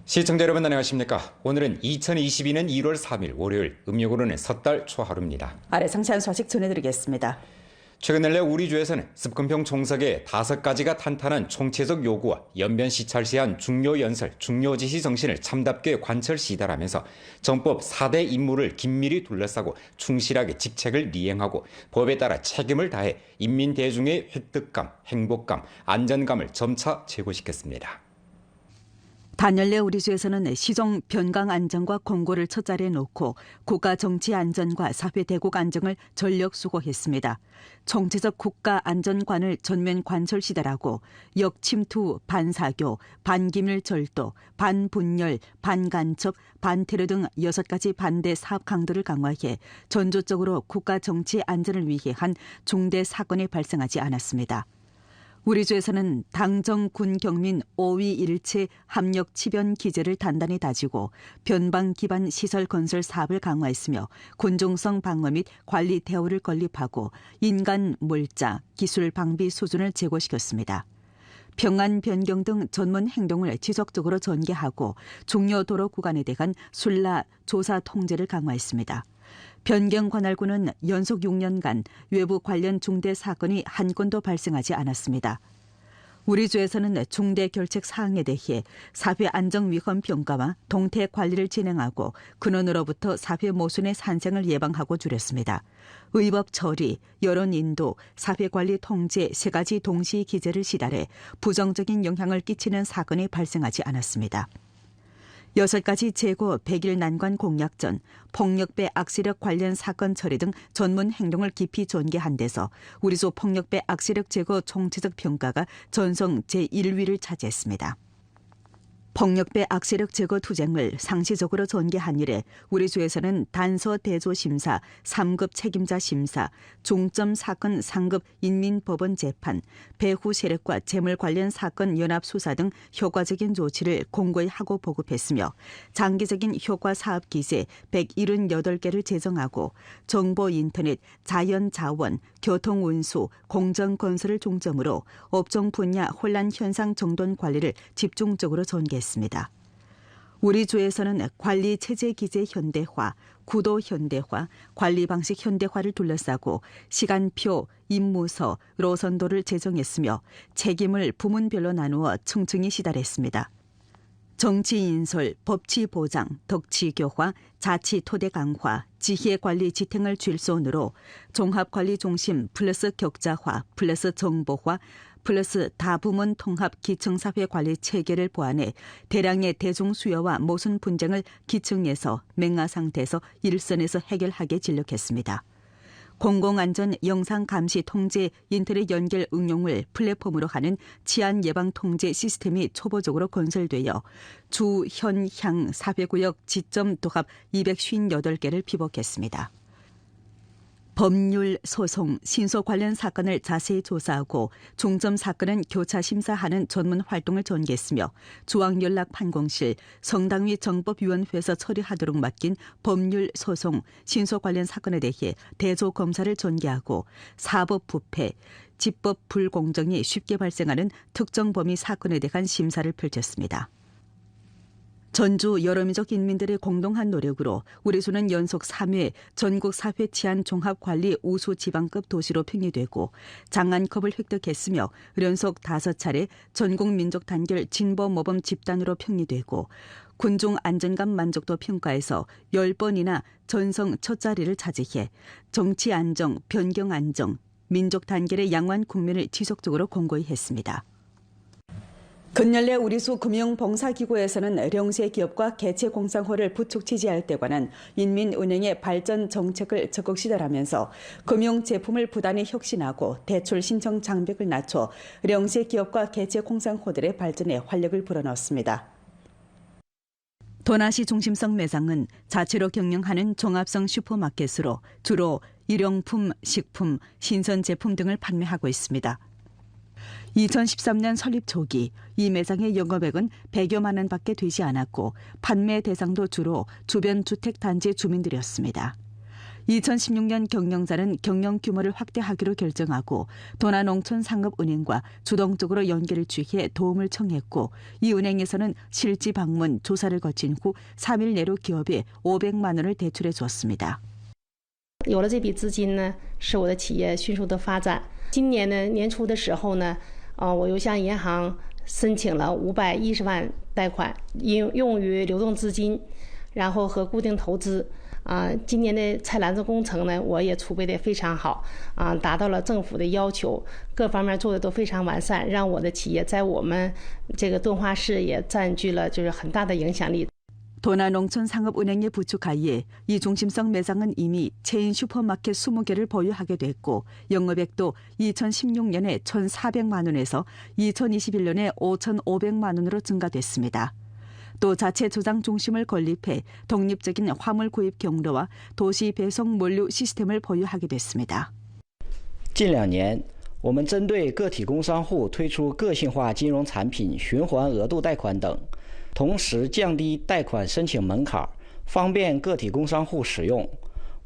시청자 여러분 안녕하십니까? 오늘은 2022년 1월 3일 월요일, 음력으로는 섣달 초하루입니다. 아래 상세한 소식 전해드리겠습니다. 최근 연내 우리 주에서는 습근평 총석의 5가지가 탄탄한 총체적 요구와 연변 시찰 시한 중요 연설, 중요 지시 정신을 참답게 관철 시달하면서 정법 4대 임무를 긴밀히 둘러싸고 충실하게 직책을 이행하고 법에 따라 책임을 다해 인민 대중의 획득감, 행복감, 안전감을 점차 제고시켰습니다. 단열내 우리주에서는 시종 변강 안정과 공고를 첫자리에 놓고 국가 정치 안전과 사회 대국 안정을 전력 수호했습니다. 총체적 국가 안전관을 전면 관철 시달하고 역침투, 반사교, 반기밀 절도, 반분열, 반간첩, 반테러 등 6가지 반대 사업 강도를 강화해 전조적으로 국가 정치 안전을 위해 한 중대 사건이 발생하지 않았습니다. 우리 주에서는 당정 군 경민 5위 일체 합력 치변 기제를 단단히 다지고 변방 기반 시설 건설 사업을 강화했으며 군중성 방어 및 관리 대우를 건립하고 인간 몰자, 기술 방비 수준을 제고시켰습니다. 평안 변경 등 전문 행동을 지속적으로 전개하고 중요 도로 구간에 대한 순라 조사 통제를 강화했습니다. 변경 관할구는 연속 6년간 외부 관련 중대 사건이 한 건도 발생하지 않았습니다. 우리 주에서는 중대 결책 사항에 대해 사회 안정 위험 평가와 동태 관리를 진행하고 근원으로부터 사회 모순의 산생을 예방하고 줄였습니다. 의법 처리, 여론 인도, 사회 관리 통제 3가지 동시 기제를 시달해 부정적인 영향을 끼치는 사건이 발생하지 않았습니다. 6가지 재고 100일 난관 공약전, 폭력배 악시력 관련 사건 처리 등 전문 행동을 깊이 전개한 데서 우리소 폭력배 악시력 제거 총체적 평가가 전성 제1위를 차지했습니다. 폭력배 악시력 제거 투쟁을 상시적으로 전개한 이래 우리 주에서는 단서 대조 심사, 3급 책임자 심사, 중점 사건 상급 인민법원 재판, 배후 세력과 재물 관련 사건 연합 수사 등 효과적인 조치를 공고히 하고 보급했으며 장기적인 효과 사업 기세 178개를 제정하고 정보 인터넷, 자연 자원, 교통 운수, 공정 건설을 중점으로 업종 분야 혼란 현상 정돈 관리를 집중적으로 전개했습니다. 우리 주에서는 관리 체제 기제 현대화, 구도 현대화, 관리 방식 현대화를 둘러싸고 시간표, 임무서, 로선도를 제정했으며 책임을 부문별로 나누어 층층이 시달했습니다. 정치 인솔, 법치 보장, 덕치 교화, 자치 토대 강화, 지혜 관리 지탱을 질손으로 종합관리 중심 플러스 격자화 플러스 정보화 플러스 다부문 통합 기층사회 관리 체계를 보완해 대량의 대중 수요와 모순 분쟁을 기층에서 맹하 상태에서 일선에서 해결하게 진력했습니다. 공공안전 영상 감시 통제 인터넷 연결 응용을 플랫폼으로 하는 치안 예방 통제 시스템이 초보적으로 건설되어 주, 현, 향, 사회구역 지점 도합 258개를 비복했습니다. 법률, 소송, 신소 관련 사건을 자세히 조사하고 중점 사건은 교차 심사하는 전문 활동을 전개했으며 중앙연락판공실, 성당위 정법위원회에서 처리하도록 맡긴 법률, 소송, 신소 관련 사건에 대해 대조 검사를 전개하고 사법 부패, 집법 불공정이 쉽게 발생하는 특정 범위 사건에 대한 심사를 펼쳤습니다. 전주 여러민족 인민들의 공동한 노력으로 우리 수는 연속 3회 전국 사회 치안 종합관리 우수 지방급 도시로 평리되고 장안컵을 획득했으며 연속 5차례 전국 민족 단결 진보 모범 집단으로 평리되고 군중 안전감 만족도 평가에서 10번이나 전성 첫 자리를 차지해 정치 안정, 변경 안정, 민족 단결의 양호한 국면을 지속적으로 공고히 했습니다. 근연래 우리수 금융봉사기구에서는 령세 기업과 개체 공상호를 부축 지지할 때 관한 인민은행의 발전 정책을 적극 시달하면서 금융제품을 부단히 혁신하고 대출 신청 장벽을 낮춰 령세 기업과 개체 공상호들의 발전에 활력을 불어넣었습니다. 도나시 중심성 매장은 자체로 경영하는 종합성 슈퍼마켓으로 주로 일용품, 식품, 신선 제품 등을 판매하고 있습니다. 2013년 설립 초기 이 매장의 영업액은 100여만 원밖에 되지 않았고 판매 대상도 주로 주변 주택단지 주민들이었습니다. 2016년 경영자는 경영 규모를 확대하기로 결정하고 도나농촌상업은행과 주동적으로 연계를 취해 도움을 청했고 이 은행에서는 실지 방문 조사를 거친 후 3일 내로 기업에 500만 원을 대출해 줬습니다. 有了这笔资金呢，使我的企业迅速的发展。今年呢年初的时候呢，我又向银行申请了510万贷款，用于流动资金，然后和固定投资。今年的菜篮子工程呢，我也储备的非常好，达到了政府的要求，各方面做的都非常完善，让我的企业在我们这个敦化市也占据了就是很大的影响力。 도나농촌상업은행의 부축하에 이 중심성 매장은 이미 체인 슈퍼마켓 20개를 보유하게 됐고 영업액도 2016년에 1,400만 원에서 2021년에 5,500만 원으로 증가됐습니다. 또 자체 저장 중심을 건립해 독립적인 화물 구입 경로와 도시 배송 물류 시스템을 보유하게 됐습니다. 近2年，我们针对个体工商户推出个性化金融产品、循环额度贷款等。 同时降低贷款申请门槛，方便个体工商户使用。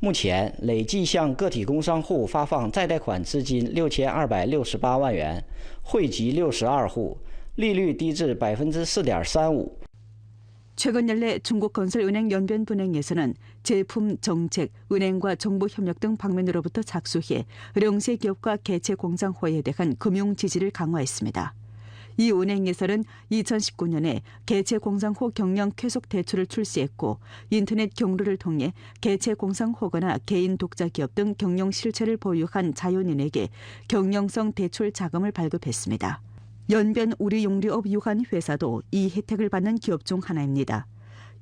目前累计向个体工商户发放再贷款资金6268万元，惠及62户，利率低至4.35%。 최근 연례 중국건설은행 연변분행에서는 제품, 정책, 은행과 정부 협력 등 방면으로부터 착수해 령세 기업과 개체 공상호에 대한 금융 지지를 강화했습니다. 이 은행에서는 2019년에 개체 공상호 경영 쾌속 대출을 출시했고 인터넷 경로를 통해 개체 공상호거나 개인 독자 기업 등 경영 실체를 보유한 자연인에게 경영성 대출 자금을 발급했습니다. 연변 우리용류업 유한 회사도 이 혜택을 받는 기업 중 하나입니다.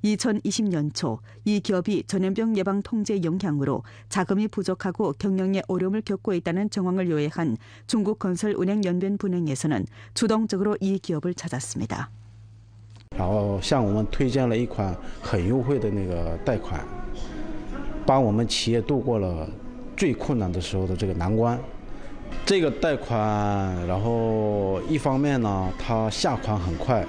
2020년 초 이 기업이 전염병 예방 통제 영향으로 자금이 부족하고 경영에 어려움을 겪고 있다는 정황을 요해한 중국건설은행 연변분행에서는 주동적으로 이 기업을 찾았습니다. 然后向我们推荐了一款很优惠的那个贷款，帮我们企业度过了最困难的时候的这个难关。这个贷款，然后一方面呢，它下款很快。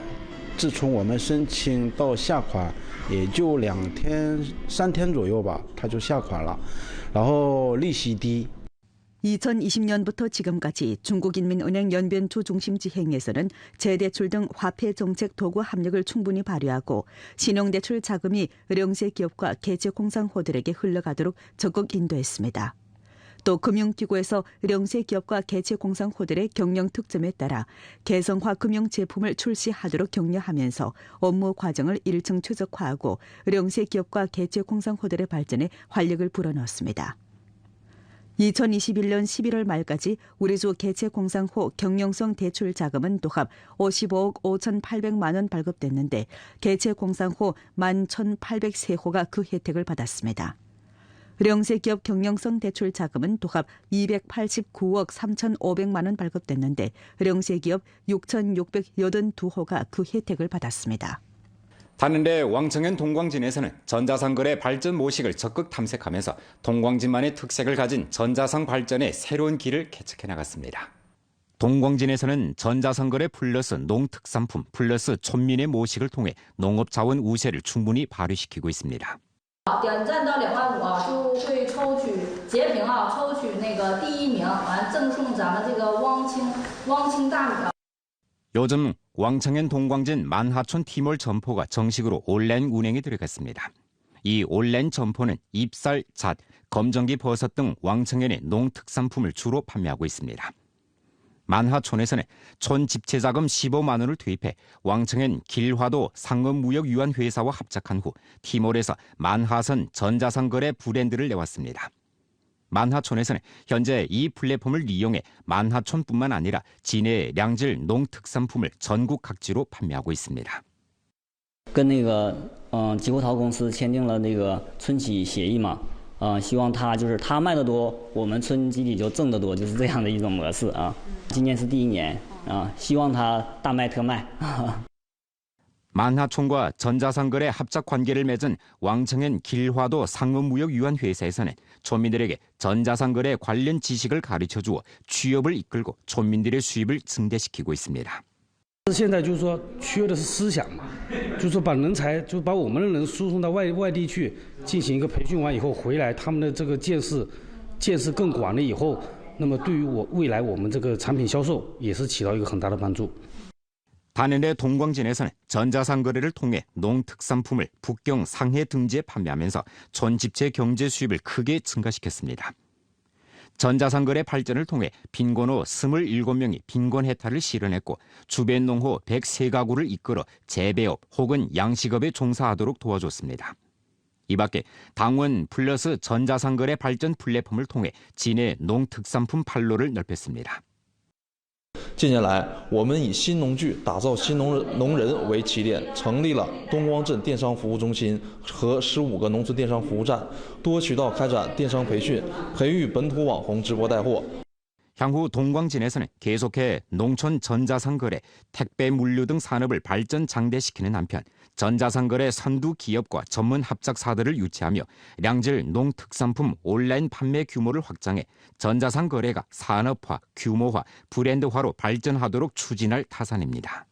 自从我们申请到下款，也就2天、3天左右吧，它就下款了，然后利息低。 2020년부터 지금까지 중국인민은행 연변주 중심지행에서는 재대출 등 화폐 정책 도구 합력을 충분히 발휘하고 신용대출 자금이 령세 기업과 개체 공상호들에게 흘러가도록 적극 인도했습니다. 또 금융기구에서 령세 기업과 개체 공상호들의 경영 특점에 따라 개성화 금융 제품을 출시하도록 격려하면서 업무 과정을 1층 최적화하고 령세 기업과 개체 공상호들의 발전에 활력을 불어넣었습니다. 2021년 11월 말까지 우리주 개체 공상호 경영성 대출 자금은 도합 55억 5,800만 원 발급됐는데 개체 공상호 11,803호가 그 혜택을 받았습니다. 령세 기업 경영성 대출 자금은 도합 289억 3,500만 원 발급됐는데 령세 기업 6,682호가 그 혜택을 받았습니다. 다른데 왕청현 동광진에서는 전자상거래 발전 모식을 적극 탐색하면서 동광진만의 특색을 가진 전자상 발전의 새로운 길을 개척해 나갔습니다. 동광진에서는 전자상거래 플러스 농특산품 플러스 촌민의 모식을 통해 농업자원 우세를 충분히 발휘시키고 있습니다. 点赞到2万5就会抽取截屏抽取那个第1名，完赠送咱们这个汪清大米。 요즘 왕청현 동광진 만하촌 티몰 점포가 정식으로 온라인 운행에 들어갔습니다. 이 온라인 점포는 잎살, 잣, 검정기 버섯 등 왕청현의 농특산품을 주로 판매하고 있습니다. 만하촌에서는 촌 집체자금 15만 원을 투입해 왕청현 길화도 상업무역유한회사와 합작한 후 티몰에서 만하선 전자상거래 브랜드를 내왔습니다. 만하촌에서는 현재 이 플랫폼을 이용해 만하촌뿐만 아니라 진해의 량질 농특산품을 전국 각지로 판매하고 있습니다. 跟那个吉国陶公司签订了那个村企协议嘛，希望他就是他卖得多，我们村集体就挣得多，就是这样的一种模式啊。今年是第1年啊，希望他大卖特卖。 만하촌과 전자상거래 합작 관계를 맺은 왕청현 길화도 상업무역유한회사에서는 촌민들에게 전자상거래 관련 지식을 가르쳐주어 취업을 이끌고 촌민들의 수입을 증대시키고 있습니다. 现在就是说缺的是思想嘛，就是说把人才，就把我们的人输送到外地去进行一个培训完以后回来，他们的这个见识更广了以后，那么对于未来我们这个产品销售也是起到一个很大的帮助。 단연의 동광진에서는 전자상 거래를 통해 농특산품을 북경 상해 등지에 판매하면서 전집체 경제 수입을 크게 증가시켰습니다. 전자상 거래 발전을 통해 빈곤호 27명이 빈곤 해탈을 실현했고 주변 농호 103가구를 이끌어 재배업 혹은 양식업에 종사하도록 도와줬습니다. 이 밖에 당원 플러스 전자상 거래 발전 플랫폼을 통해 진해 농특산품 판로를 넓혔습니다. 近年来，我们以新农具打造新农人为起点，成立了东光镇电商服务中心和15个农村电商服务站，多渠道开展电商培训，培育本土网红直播带货。 향후 동광진에서는 계속해 농촌 전자상 거래, 택배 물류 등 산업을 발전 장대시키는 한편 전자상 거래 선두 기업과 전문 합작사들을 유치하며 량질 농특산품 온라인 판매 규모를 확장해 전자상 거래가 산업화, 규모화, 브랜드화로 발전하도록 추진할 타산입니다.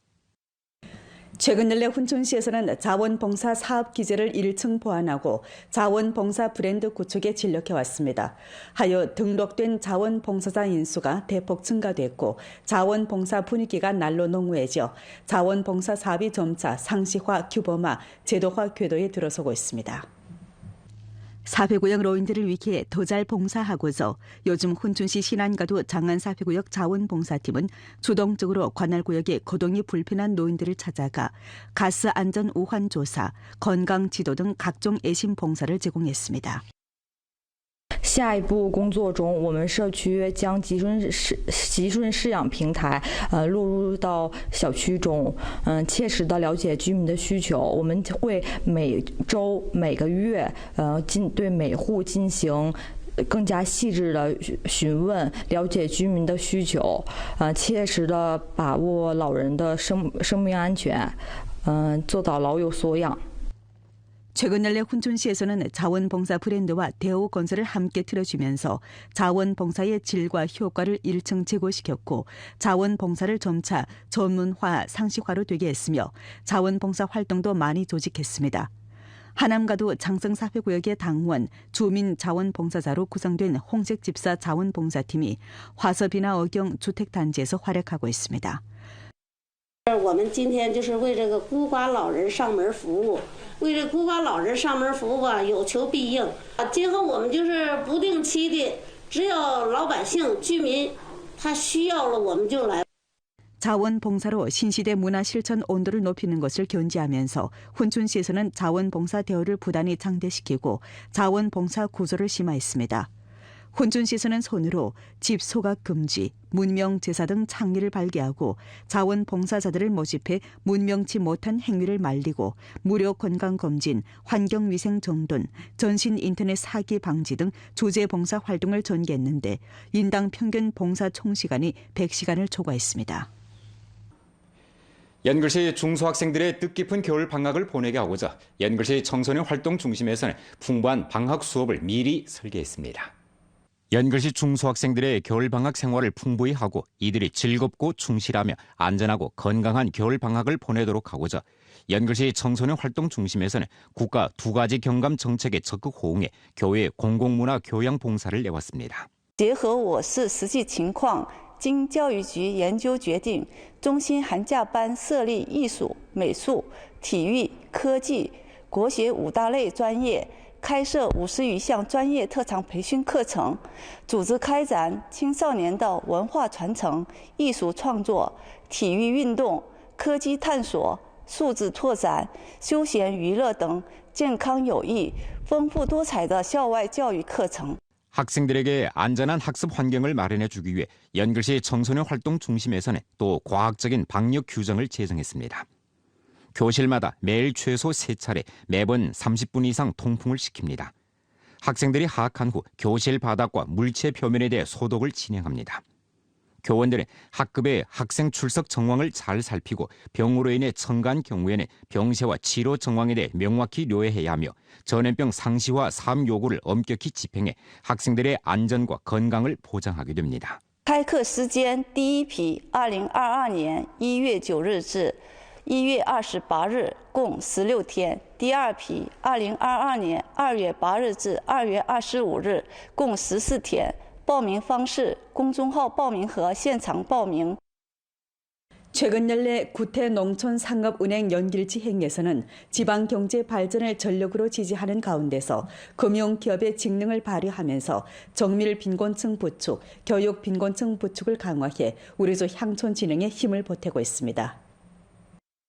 최근 연례 훈천시에서는 자원봉사 사업 기제를 1층 보완하고 자원봉사 브랜드 구축에 진력해왔습니다. 하여 등록된 자원봉사자 인수가 대폭 증가됐고 자원봉사 분위기가 날로 농후해져 자원봉사 사업이 점차 상시화, 규범화, 제도화 궤도에 들어서고 있습니다. 사회구역 노인들을 위해 더 잘 봉사하고서 요즘 훈춘시 신안가도 장안사회구역 자원봉사팀은 주동적으로 관할구역의 거동이 불편한 노인들을 찾아가 가스 안전 우환 조사, 건강 지도 등 각종 애심 봉사를 제공했습니다. 下一步工作中，我们社区将集顺试养平台落入到小区中，切实的了解居民的需求。我们会每周、每个月对每户进行更加细致的询问，了解居民的需求，切实的把握老人的生命安全，做到老有所养。 최근 연례 훈춘시에서는 자원봉사 브랜드와 대우 건설을 함께 틀어주면서 자원봉사의 질과 효과를 1층 제고시켰고 자원봉사를 점차 전문화, 상식화로 되게 했으며 자원봉사 활동도 많이 조직했습니다. 하남가도 장성사회구역의 당원, 주민자원봉사자로 구성된 홍색집사 자원봉사팀이 화서비나 어경 주택단지에서 활약하고 있습니다. 我们今天就是为这个孤寡老人上门服务，为这孤寡老人上门服务吧，有求必应。今后我们就是不定期的，只要老百姓、居民他需要了，我们就来。 자원봉사로 신시대 문화 실천 온도를 높이는 것을 견지하면서 훈춘시에서는 자원봉사 대우를 부단히 장대시키고 자원봉사 구조를 심화했습니다. 훈춘시에서는 손으로 집 소각 금지, 문명제사 등 창리를 발기하고 자원봉사자들을 모집해 문명치 못한 행위를 말리고 무료 건강검진, 환경위생 정돈, 전신 인터넷 사기 방지 등 주제봉사 활동을 전개했는데 인당 평균 봉사 총시간이 100시간을 초과했습니다. 연글시 중소학생들의 뜻깊은 겨울 방학을 보내게 하고자 연글시 청소년 활동 중심에서는 풍부한 방학 수업을 미리 설계했습니다. 연글시 중소학생들의 겨울방학 생활을 풍부히 하고 이들이 즐겁고 충실하며 안전하고 건강한 겨울방학을 보내도록 하고자 연글시 청소년 활동 중심에서는 국가 2가지 경감 정책에 적극 호응해 교회 공공문화 교양 봉사를 내왔습니다. 结合我市实际情况，经教育局研究决定，中心寒假班设立艺术、美术、体育、科技、国学5大类专业。 开设50余项专业特长培训课程，组织开展青少年的文化传承、艺术创作、体育运动、科技探索、素质拓展、休闲娱乐等健康有益、丰富多彩的校外教育课程。 학생들에게 안전한 학습 환경을 마련해 주기 위해 연글시 청소년 활동 중심에서는 또 과학적인 방역 규정을 제정했습니다. 교실마다 매일 최소 3차례 매번 30분 이상 통풍을 시킵니다. 학생들이 하악한 후 교실 바닥과 물체 표면에 대해 소독을 진행합니다. 교원들은 학급의 학생 출석 정황을 잘 살피고 병으로 인해 첨가한 경우에는 병세와 치료 정황에 대해 명확히 료해야 하며 전염병 상시화 사업 요구를 엄격히 집행해 학생들의 안전과 건강을 보장하게 됩니다. 开课时间第一批2022年1月9日至1月28日，共16天；第二批2022年2月8日至2月25日，共14天。报名方式：公众号报名和现场报名。 최근 연례 구태농촌상업은행 연길지 행에서는 지방 경제 발전을 전력으로 지지하는 가운데서 금융기업의 직능을 발휘하면서 정밀 빈곤층 부축, 교육 빈곤층 부축을 강화해 우리조 향촌 진흥에 힘을 보태고 있습니다.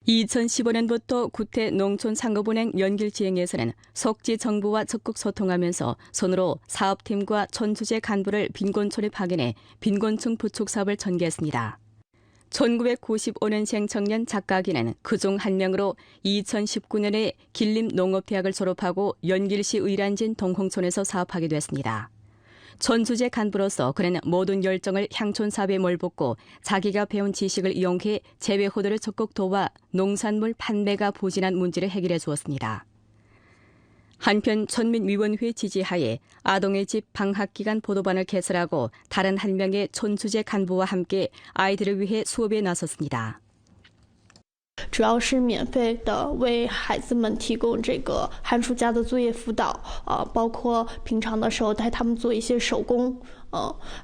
2015년부터 구태농촌상업은행 연길지행에서는 속지 정부와 적극 소통하면서 손으로 사업팀과 촌주재 간부를 빈곤촌에 파견해 빈곤층 부축 사업을 전개했습니다. 1995년생 청년 작가기는 그중 한 명으로 2019년에 길림농업대학을 졸업하고 연길시 의란진 동홍촌에서 사업하게 됐습니다. 촌주재 간부로서 그는 모든 열정을 향촌 사업에 몰붓고 자기가 배운 지식을 이용해 재배 호도를 적극 도와 농산물 판매가 부진한 문제를 해결해 주었습니다. 한편 촌민위원회 지지하에 아동의 집 방학기간 보도반을 개설하고 다른 한 명의 촌주재 간부와 함께 아이들을 위해 수업에 나섰습니다. 主要是免费的为孩子们提供这个寒暑假的作业辅导，包括平常的时候带他们做一些手工，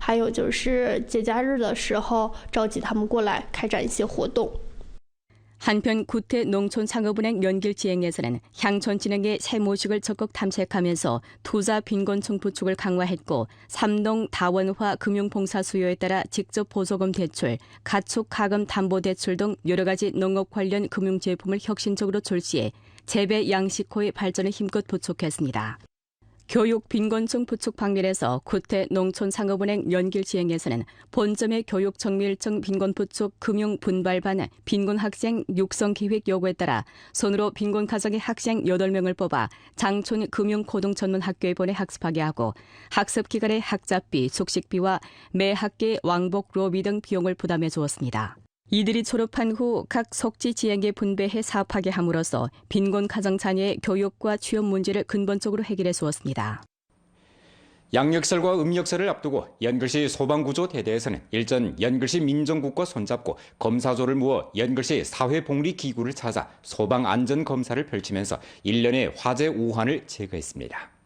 还有就是节假日的时候召集他们过来开展一些活动。 한편 구태농촌상업은행 연길지행에서는 향촌진흥의 새 모식을 적극 탐색하면서 투자 빈곤층 부축을 강화했고 삼동 다원화 금융봉사 수요에 따라 직접 보조금 대출, 가축 가금 담보 대출 등 여러 가지 농업 관련 금융 제품을 혁신적으로 출시해 재배 양식호의 발전에 힘껏 부축했습니다. 교육 빈곤층 부축 방면에서 구태농촌상업은행 연길지행에서는 본점의 교육 정밀증 빈곤 부축 금융 분발반 빈곤 학생 육성 기획 요구에 따라 손으로 빈곤 가정의 학생 8명을 뽑아 장촌 금융 고등 전문 학교에 보내 학습하게 하고 학습 기간의 학자비, 숙식비와 매 학기의 왕복 로비 등 비용을 부담해 주었습니다. 이들이 졸업한 후 각 속지 지역에 분배해 사업하게 함으로써 빈곤 가정 자녀의 교육과 취업 문제를 근본적으로 해결해 주었습니다. 양력설과 음력설을 앞두고 연글시 소방구조대대에서는 일전 연글시 민정국과 손잡고 검사조를 모아 연글시 사회복리기구를 찾아 소방안전검사를 펼치면서 1년의 화재 우환을 제거했습니다.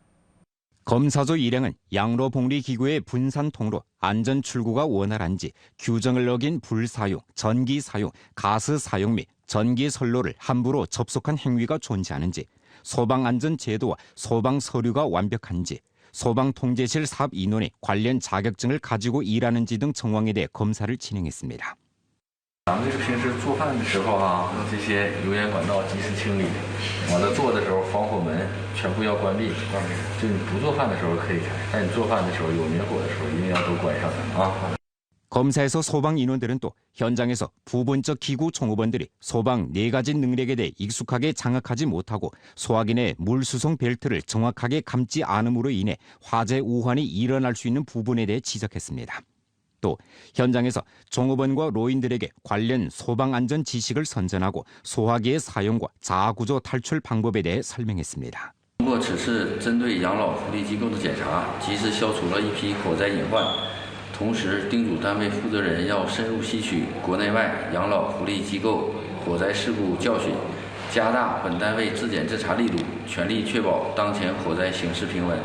검사조 일행은 양로복리기구의 분산 통로, 안전 출구가 원활한지, 규정을 어긴 불 사용, 전기 사용, 가스 사용 및 전기 선로를 함부로 접속한 행위가 존재하는지, 소방안전 제도와 소방 서류가 완벽한지, 소방통제실 사업 인원이 관련 자격증을 가지고 일하는지 등 정황에 대해 검사를 진행했습니다. 咱们这个平时做饭的时候啊，用这些油烟管道及时清理，完了做的时候防火门全部要关闭，就你不做饭的时候可以开，但你做饭的时候有明火的时候一定要都关上啊。 검사에서 소방 인원들은 또 현장에서 부분적 기구 총무원들이 소방 4가지 능력에 대해 익숙하게 장악하지 못하고 소화기내 물수송 벨트를 정확하게 감지 않음으로 인해 화재 우환이 일어날 수 있는 부분에 대해 지적했습니다. 또 현장에서 종업원과 로인들에게 관련 소방안전 지식을 선전하고 소화기의 사용과 자아구조 탈출 방법에 대해 설명했습니다. 通过此次针对养老福利机构的检查，及时消除了一批火灾隐患，同时叮嘱单位负责人要深入吸取国内外养老福利机构火灾事故教训，加大本单位自检自查力度，全力确保当前火灾形势平稳。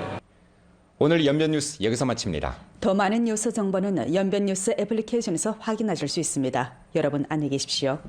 오늘 연변 뉴스 여기서 마칩니다. 더 많은 뉴스 정보는 연변 뉴스 애플리케이션에서 확인하실 수 있습니다. 여러분 안녕히 계십시오.